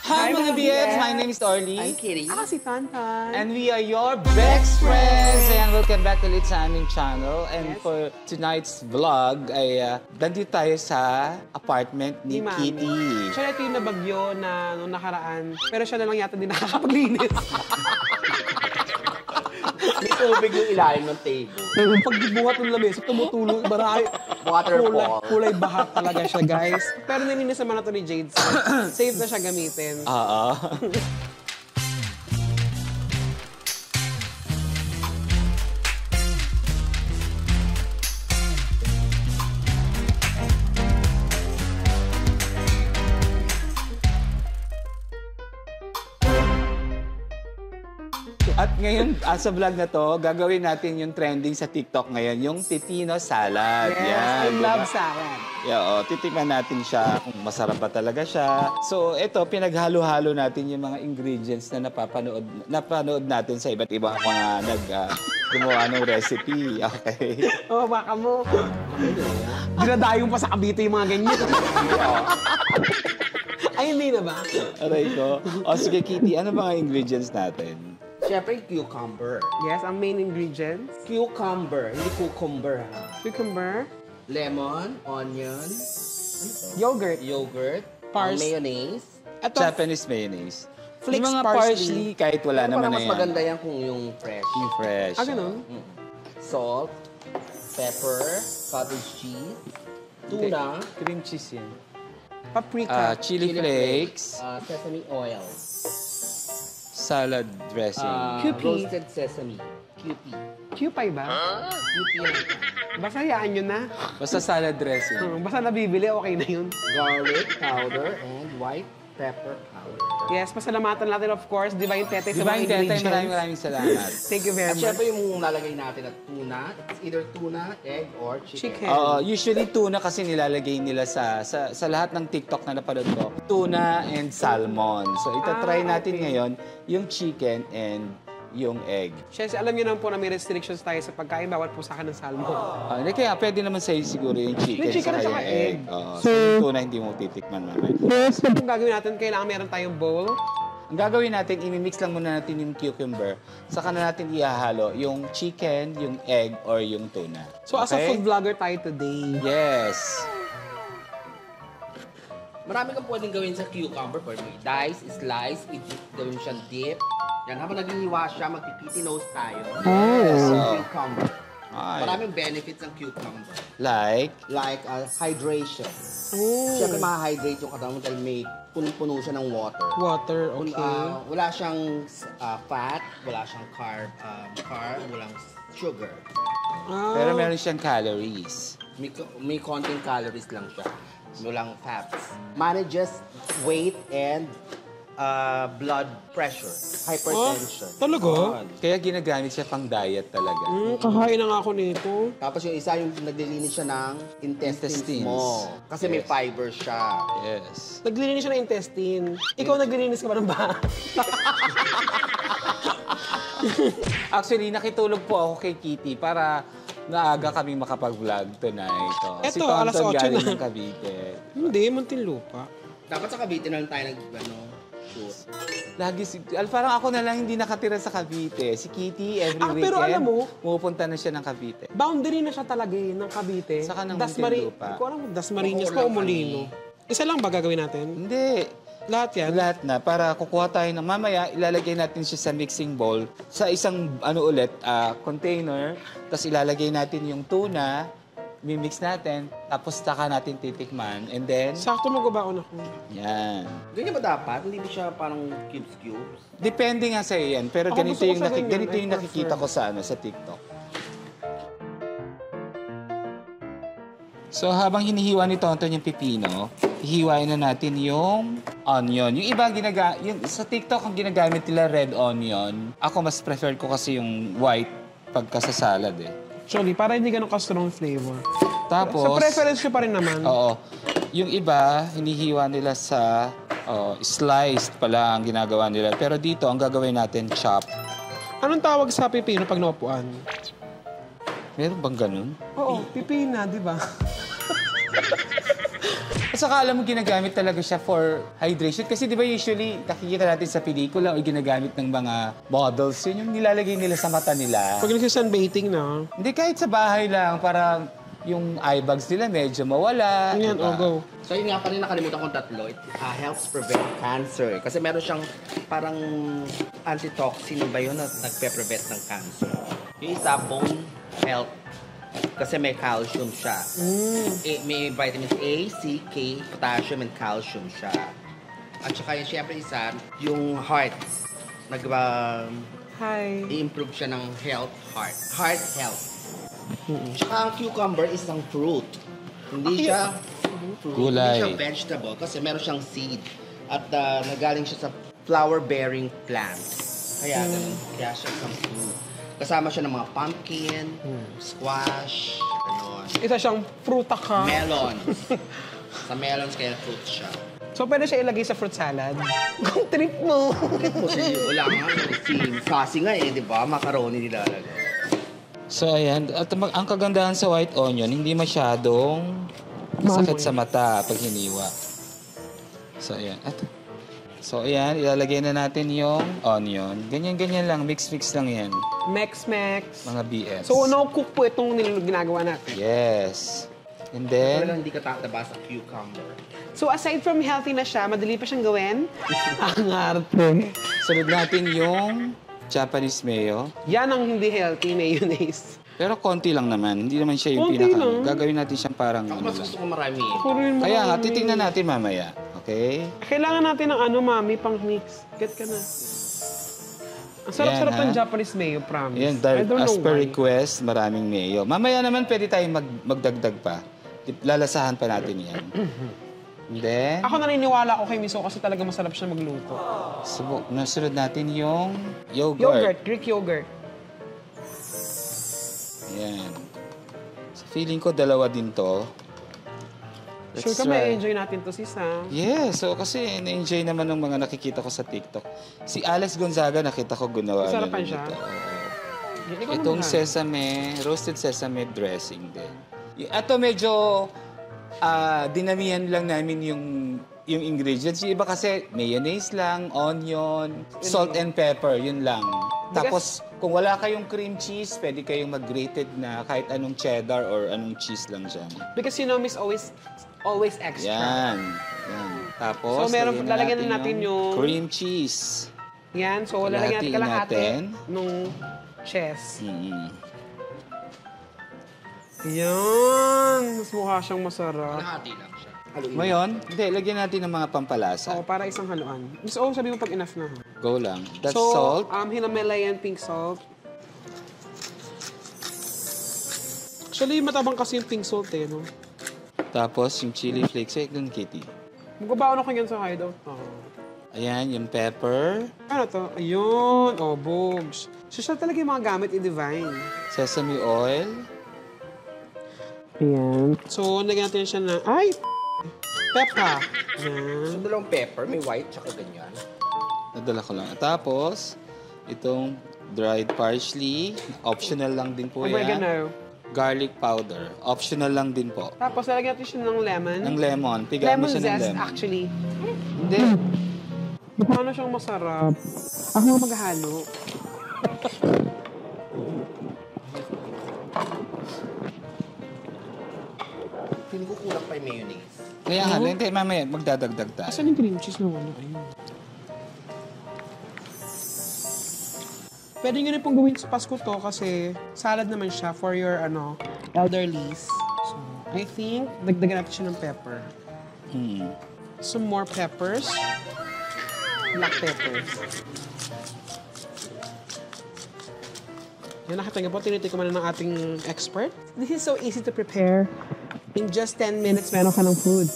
Hi mga BFs! My name is Orly. I'm Kitty. Ako si Tantan. And we are your best friends! Ayan, welcome back ulit sa aming channel. And for tonight's vlog, ay nandito tayo sa apartment ni Kitty. Siya ito yung nabagyo na nung nakaraan. Pero siya na lang yata din nakakapaglinis. May tubig yung ilalim ng table. Pag buhat ng lamesa, tumutulong. Marami. Waterfall. Kulay bahat talaga siya, guys. Pero nilinis naman na to ni Jade. Safe na siya gamitin. Oo. At ngayon, sa vlog na to, gagawin natin yung trending sa TikTok ngayon, yung Titino Salad. Yes, Yan, I love diba? salad. Oo, titikman natin siya kung masarap ba talaga siya. So, ito, pinaghalo-halo natin yung mga ingredients na napanood natin sa iba't ibang mga gumawa ng recipe. Okay. Oo, baka mo. Dinadayong pa sa Cavite yung mga ganyan. Ay, hindi na ba? Aray ko. O, sige, Kitty, ano mga ingredients natin? Siyempre, cucumber. Yes, ang main ingredients. Cucumber, hindi cucumber ha. Cucumber, Lemon, onion, yogurt, yogurt, mayonnaise. Ito, Japanese mayonnaise. Flakes Yung mga parsley. kahit wala naman na Mas yan. maganda yan kung yung fresh. Yung fresh. ganun. Salt, pepper, cottage cheese, tuna, Cream cheese yan. Paprika. Chili flakes, sesame oil, salad dressing. QP. roasted sesame, QP. Cupay ba? QP yan. Basta hayaan nyo na. Basta salad dressing. Basta nabibili, okay na yun. Garlic powder and white pepper powder. Yes, pasalamatan natin, of course, Divine Tete sa mga Divine Tete, ingredients. maraming salamat. Thank you very At much. syempre yung lalagay natin at tuna, it's either tuna, egg, or chicken. Chicken. Usually tuna kasi nilalagay nila sa lahat ng TikTok na napanood ko. Tuna and salmon. So itatry natin ngayon yung chicken and yung egg. Siyempre, alam niyo naman po na may restrictions tayo sa pagkain. Bawal po sa akin ng salmon. Kaya pwede naman sa'yo siguro yung chicken, Yung chicken at saka saka yung egg. So yung tuna hindi mo titikman mamaya. Kung gagawin natin, kailangan meron tayong bowl. Ang gagawin natin, imimix lang muna natin yung cucumber. Saka na natin ihahalo yung chicken, yung egg, or yung tuna. So, as a food vlogger tayo today. Yes. Marami kang pwedeng gawin sa cucumber. Pwede mo i-dice, slice, gawin siyang dip. Yan, habang naghihiwa siya, magpipitinos tayo. So, Cucumber. ay. Maraming benefits ng cucumber. Like, Hydration. Oh. Siyempre, ma-hydrate yung katawan mo dahil may punong-puno siya ng water. Water, okay. Wala siyang fat, wala siyang carb, walang sugar. pero meron siyang calories. May konting calories lang siya. Walang fats. Manages weight and blood pressure, hypertension. Talaga? Kaya ginagamit siya pang diet talaga. Kakain na nga ako nito. Tapos yung isa, yung naglilinis siya ng intestines Intestines. mo. Kasi may Yes. fiber siya. Yes. Naglilinis siya ng intestine. Ikaw naglilinis ka ba ng bahay? Actually, nakitulog po ako kay Kitty para naaga kami makapag-vlog tonight. Si Eto, Tonton alas 8 galing na. ng Cavite. Hindi, Muntinlupa. Dapat sa Cavite na lang tayo shoot. Parang ako na lang hindi nakatira sa Cavite. Si Kitty, every weekend, pero alam mo, pumupunta na siya ng Cavite. boundary na siya talaga ng Cavite. Saka ng Hindi Muntinlupa. ko alam kung Dasmariñas pa o Molino. Isa lang ba gagawin natin? Hindi. Lahat yan? Lahat na. Para kukuha tayo ng mamaya, ilalagay natin siya sa mixing bowl. Sa isang, container. Tapos ilalagay natin yung tuna, mimix natin, tapos saka natin titikman. And then, Sakto magbabaon ako. yan. Ganyan ba dapat? Hindi ba siya parang cubes? Depende nga sa'yo yan. Pero Ako ganito gusto ko yung, sa ganyan. ganito I yung nakikita ko sa TikTok. So, habang hinihiwa ni Tonton yung pipino, hihiwain na natin yung onion. Yung iba, sa TikTok, ang ginagamit nila red onion. Ako, mas prefer ko kasi yung white pagka sa salad eh. Actually, para hindi ganun ka-strong flavor. Tapos, Sa preference ko pa rin naman. oo. Yung iba, hinihiwa nila sa sliced pala ang ginagawa nila. Pero dito, ang gagawin natin, chop. Anong tawag sa pipino pag naupuan? Meron bang ganun? Oo, pipina, di ba? At saka alam mo, ginagamit talaga siya for hydration. Kasi di ba usually, nakikita natin sa pelikula o ginagamit ng mga models, yun yung nilalagay nila sa mata nila. Pag nagsisunbathing na. Hindi, kahit sa bahay lang, para yung eye bags nila medyo mawala. Yan, diba? go. So yun nga pa rin nakalimutan kong tatlo. It helps prevent cancer. Kasi meron siyang parang antitoxin ba yun na nagpe-prevent ng cancer. Yung isa, bone health. Kasi may calcium siya. May vitamins A, C, K, potassium, and calcium siya. At saka yung syempre isa, yung heart. Hi. I-improve siya ng heart health. Tsaka ang cucumber is isang fruit. Hindi siya fruit. Gulay. Hindi siya vegetable kasi meron siyang seed. At nagaling siya sa flower-bearing plant. Kaya ganun. Kaya siya isang fruit. Kasama siya ng mga pumpkin, squash, gano'n. Isa siyang fruta ka. Melons. Sa melons kaya fruit siya. So, pwede siya ilagay sa fruit salad. Kung trip mo. Kasi wala nga, si Sassy nga di ba? Macaroni nilalagay. So, ayan. At ang kagandahan sa white onion, hindi masyadong sakit sa mata pag hiniwa. So, ayan. So, ayan. Ilalagay na natin yung onion. Ganyan-ganyan lang. Mix-mix lang yan. Mex. Mga BS. So, no-cook po itong ginagawa natin. Yes. And Talagang then, hindi ka tataba sa cucumber. So, aside from healthy na siya, madali pa siyang gawin. Ang arte. sunod natin yung Japanese mayo. Yan ang hindi healthy, mayonnaise. Pero konti lang naman. Hindi naman siya yung Konti pinaka. lang. Gagawin natin siyang parang Ako ano mas lang. gusto ko marami. Kaya nga, titingnan natin mamaya. Okay? Kailangan natin ng mami, pang mix. Get ka na. Ang sarap-sarap Yan, ng ha? Japanese mayo, promise. Ayan, I don't as know per why. request, maraming mayo. Mamaya naman pwede tayong magdagdag pa. Lalasahan pa natin yan. And then, Ako naniniwala ko kay Miso kasi talaga masarap siya magluto. nasunod natin yung yogurt. Yogurt, Greek yogurt. Ayan. So, feeling ko dalawa din to. Sure ka may enjoy natin to, sis, ha? Yes, so kasi na-enjoy naman ng mga nakikita ko sa TikTok. Si Alex Gonzaga, nakita ko gumawa na Masarapan rin siya? ito. Oo. Hindi ko Itong naman. sesame, roasted sesame dressing din. Ito medyo dinamihan lang namin yung ingredients. Yung iba kasi mayonnaise lang, onion, salt and pepper, yun lang. Tapos kung wala kayong cream cheese, pwede kayong mag-grated na kahit anong cheddar or anong cheese lang dyan. Because you know, Miss always extra. Yan. Tapos, So, lalagyan na natin yung cream cheese. Yan, so lalagyan natin kalahati nung chess. Yan, mas mukha siyang masarap. Kalahati lang siya. Haluin. Ngayon, hindi, lagyan natin ng mga pampalasa. So, para isang haluan. Miss sabi mo pag enough na. Go lang. That's So, salt. Hinamelay pink salt. Actually, matabang kasi yung pink salt no? Tapos yung chili flakes. Wait dun, Kitty. Magbabaon ako yan sa hideout. Ayan, yung pepper, Ano to? Ayun. Oh, boobs. So, siya talaga yung mga gamit i-divine. sesame oil, Ayan. So, lagyan natin siya na... Ay! Peppa. Ayan. So, dalawang pepper, may white, tsaka ganyan. nadala ko lang. Tapos, itong dried parsley, optional lang din po Oregano. yan. Garlic powder, optional lang din po. Tapos, lalagyan natin siya ng lemon. Ng lemon, piga mo Lemon siya ng zest, lemon. actually. Hindi. Paano siyang masarap? Ako nga maghalo. Feeling ko kulang pa yung mayonnaise. Kaya nga, hindi, mamaya, magdadagdag tayo. Asan yung cream cheese na wala? Ayun. Pwede nyo rin pong gawin sa Pasko to kasi salad naman siya for your elderlies. So, I think, dagdagan natin siya ng pepper. Some more peppers. Black peppers. Yan, nakita niyo po, tinitikman na ng ating expert. This is so easy to prepare. In just 10 minutes, meron ka ng food.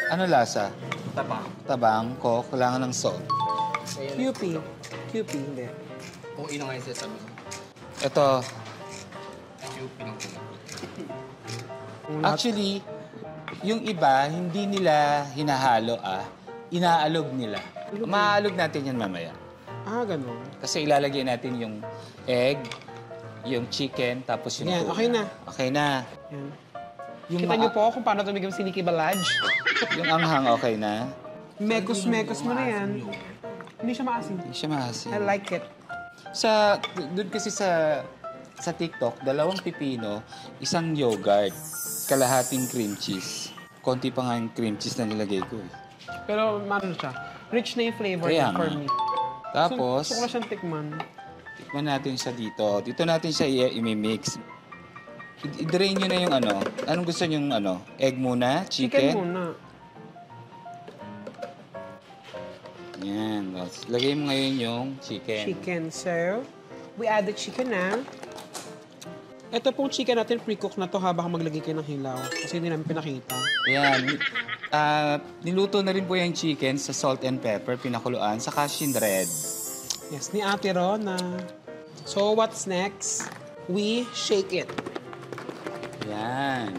Ano lasa? Taba. Tabang ko, kailangan ng salt. QP. QP, hindi. Kung ino nga yung sesame. Ito, Cube, pinang-pinang. actually, yung iba, hindi nila hinahalo, inaalog nila. Maaalog natin yan mamaya. Ah, ganun. Kasi ilalagay natin yung egg, yung chicken, tapos yung Yan, tuna. okay na. Okay na. Yan. Yung Kita niyo po kung paano tumigam si Nikki Balaj. Yung anghang okay na. Mekos-mekos mo na yan. Hindi siya maasim. Hindi siya maasim. I like it. Doon kasi sa TikTok, 2 pipino, 1 yogurt, kalahating cream cheese. Konti pa nga yung cream cheese na nilagay ko eh. Pero ano siya, rich na yung flavor Kaya niya for nga. me. Tapos, Gusto ko na siyang tikman. tikman natin siya dito. Dito natin siya i-mix. I-drain nyo na yung ano. Anong gusto nyo yung ano? Egg muna? Chicken Chicken? muna. Yan. Tapos, lagay mo ngayon yung chicken. Chicken. So, we add the chicken now. Ito pong chicken natin, pre-cook na to habang maglagay kayo ng hilaw. Kasi hindi namin pinakita. Yan. Niluto na rin po yung chicken sa salt and pepper, pinakuluan, saka shinred. Yes, ni Ate Rona. So, what's next? We shake it. Yan.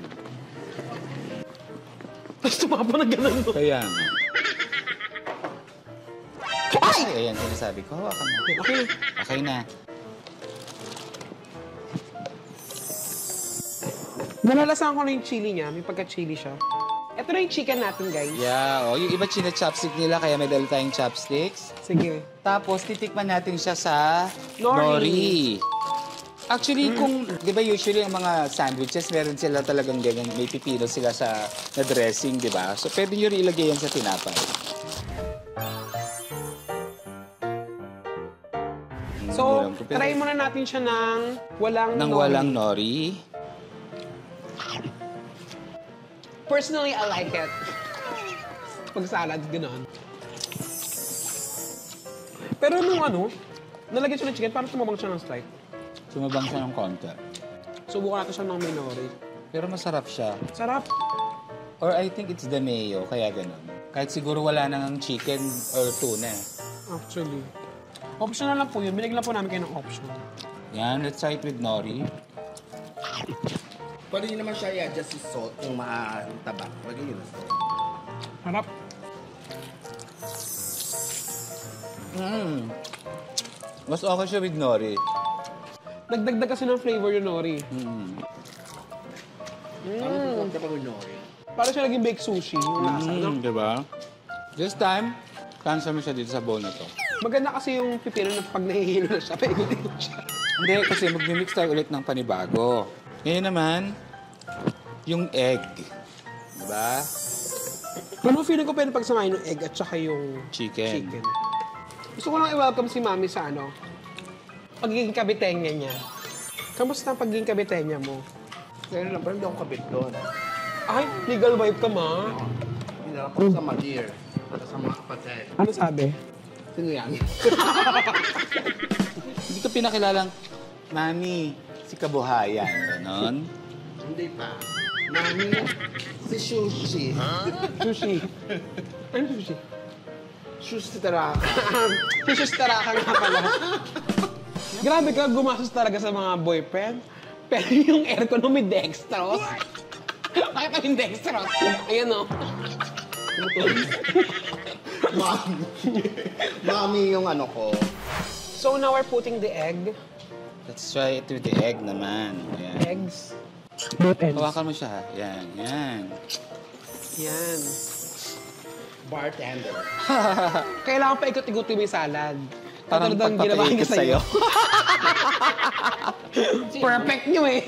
Tapos tumapa na ganun mo. Kaya nga. Ay! Ayan, sinasabi ko. Hawakan mo. Okay na. Okay na. Nalalasahan ko na yung chili niya. May pagka-chili siya. Ito na yung chicken natin, guys. Yeah. O, yung iba china-chopstick nila, kaya may dala tayong chopsticks. Sige. Tapos, titikman natin siya sa Nori. Actually, kung, di ba usually ang mga sandwiches, meron sila talagang ganyan, may pipino sila sa na dressing, di ba? So, pwede nyo rin ilagay yan sa tinapay. So, try muna natin siya ng walang Nang nori. walang nori. Personally, I like it. Pag salad, gano'n. Pero nung ano, nalagyan siya ng chicken, parang tumabang siya ng slight. Sumabang siya ng konti. Subukan natin siya ng may nori. Pero masarap siya. Sarap. Or I think it's the mayo, kaya ganun. Kahit siguro wala nang chicken or tuna. Actually. Optional lang po yun. Binigyan po namin kayo ng option. Yan, let's try it with nori. Pwede nyo naman siya i-adjust yung salt kung mataba. Lagyan nyo na salt. Harap. Mas okay siya with nori. Nagdagdag kasi ng flavor yung nori. Parang kung kapag yung nori. Parang siya naging baked sushi. Yung lasa, no? Diba? This time, cancel mo siya dito sa bowl na to. Maganda kasi yung pipino na pag nahihilo na siya, paikutin siya. Hindi, kasi mag-mix tayo ulit ng panibago. Ngayon naman, yung egg. Diba? Pero feeling ko pwede pagsamahin yung egg at saka yung Chicken. chicken. Gusto ko lang i-welcome si Mami sa ano, pagiging kabitenya niya. Kamusta ang pagiging kabitenya mo? Kaya lang, parang hindi ako kabit doon. Ay, legal wife ka, ma. Hinarap ako sa Madir. At sa mga kapatid. Ano sabi? Sino yan? Hindi ko pinakilalang, Mami, si Kabuhayan. Ganon. Hindi pa. Mami, si Sushi. Sushi. Ano sushi? Sushi Taraka. Sushi taraka nga pala. Grabe ka, gumastos talaga sa mga boyfriend. Pero yung aircon mo may dextrose. Bakit ang dextrose? Ayan o. Mami. Mami yung ano ko. So now we're putting the egg. Let's try it with the egg naman. Ayan. Eggs. Both ends. Hawakan mo siya. Yan, yan. Yan. Bartender. Kailangan pa ikot-ikutin mo yung salad. Parang Katulad ng ginawa niya pagpapaikot sa'yo. Perfect nyo eh.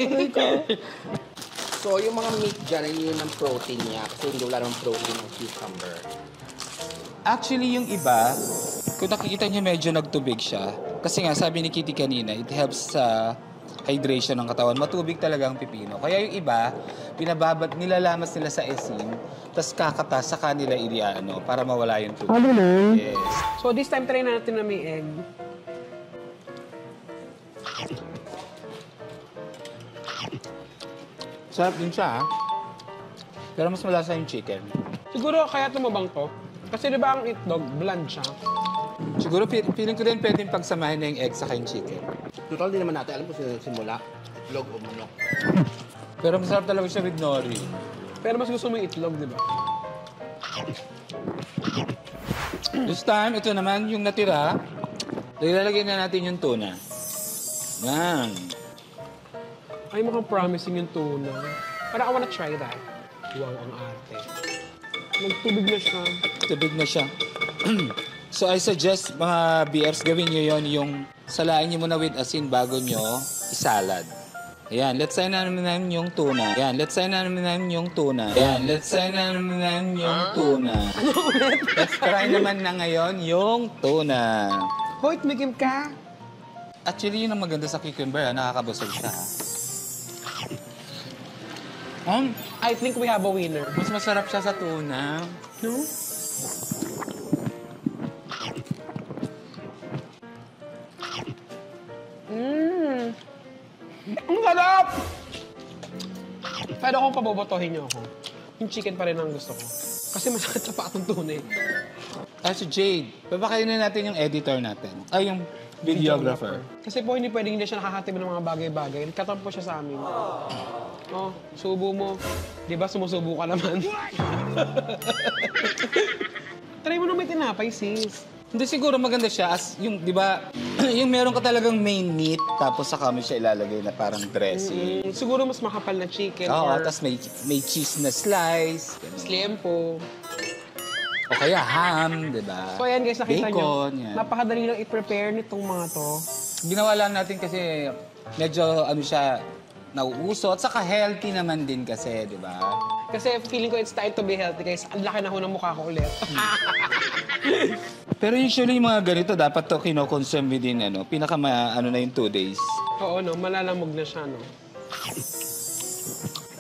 So, yung mga meat dyan, yun ang protein niya. Kasi hindi wala namang protein ng cucumber. Actually, yung iba, kung nakikita niyo medyo nagtubig siya, kasi nga sabi ni Kitty kanina, it helps sa hydration ng katawan. Matubig talaga ang pipino. Kaya yung iba, nilalamas nila sa asin, tapos kakatas sa kanila iliano para mawala yung tubig. Ano na? Yes. So this time, try natin na may egg. Sarap din siya, ha? Pero mas malasa yung chicken. Siguro kaya tumabang to. Kasi di ba ang itlog, bland siya. Siguro feeling ko din pwedeng pagsamahin na yung egg sa yung chicken. Total, di naman natin alam kung sino simula. Itlog o manok. Pero masarap talaga siya with nori. Pero mas gusto mo yung itlog, di ba? This time, ito naman yung natira. Ilalagay na natin yung tuna. Yan. Ay, mukhang promising yung tuna. Parang I wanna try that. Wow, ang arte. Nagtubig na siya. Tubig na siya. So I suggest mga BFs, gawin nyo yon yung salain nyo muna with asin bago nyo isalad. Ayan, let's say na naman yung tuna. Ayan, let's say na naman yung tuna. Ayan, let's say na naman yung tuna. Let's try naman na ngayon yung tuna. Hoy, tumikim ka. Actually, yun ang maganda sa cucumber, nakakabusog siya. I think we have a winner. Mas masarap siya sa tuna. No? Ang sarap! Pwede akong pabobotohin niyo ako. Yung chicken pa rin ang gusto ko. Kasi masakit sa patong tuna eh. Si Jade, papakainin natin yung editor natin. Ay, yung videographer. Kasi po hindi pwedeng hindi siya nakakatib ng mga bagay-bagay. Nagkatampo siya sa amin. Oh, subo mo. Di ba sumusubo ka naman? Try mo na may tinapay, sis. Hindi, siguro maganda siya as yung, di ba, yung meron ka talagang main meat, tapos saka mo siya ilalagay na parang dressing. Siguro mas makapal na chicken Oo, or tapos may cheese na slice. sliempo. O kaya ham, di ba? So ayan guys, nakita nyo. Bacon, yan. Napakadali lang i-prepare nitong mga to. Ginawa lang natin kasi medyo ano siya, nauuso at saka healthy naman din kasi, di ba? Kasi feeling ko it's time to be healthy guys. Ang laki na ho ng mukha ko ulit. Pero usually yung mga ganito, dapat to kino-consume within ano na yung 2 days. Oo, no? Malalamog na siya, no?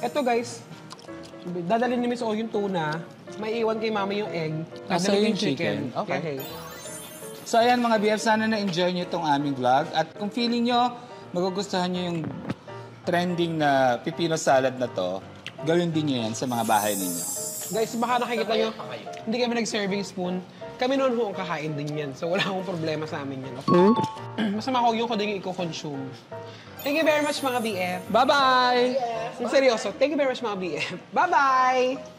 Eto guys, dadalhin ni Miss O yung tuna. May iwan kay Mama yung egg. Nasa Dadalhin yung chicken. Okay. Okay. So ayan mga BF, sana na-enjoy nyo itong aming vlog. At kung feeling nyo, magugustuhan nyo yung trending na pipino salad na to, gawin din nyo yan sa mga bahay ninyo. Guys, baka nakikita nyo, hindi kami nag-serving spoon. Kami noon ho ang kakain din yan. So wala akong problema sa amin yan. Masama ko yung ko din yung i-consume. Thank you very much mga BF. Bye-bye! Seryoso, thank you very much mga BF. Bye-bye!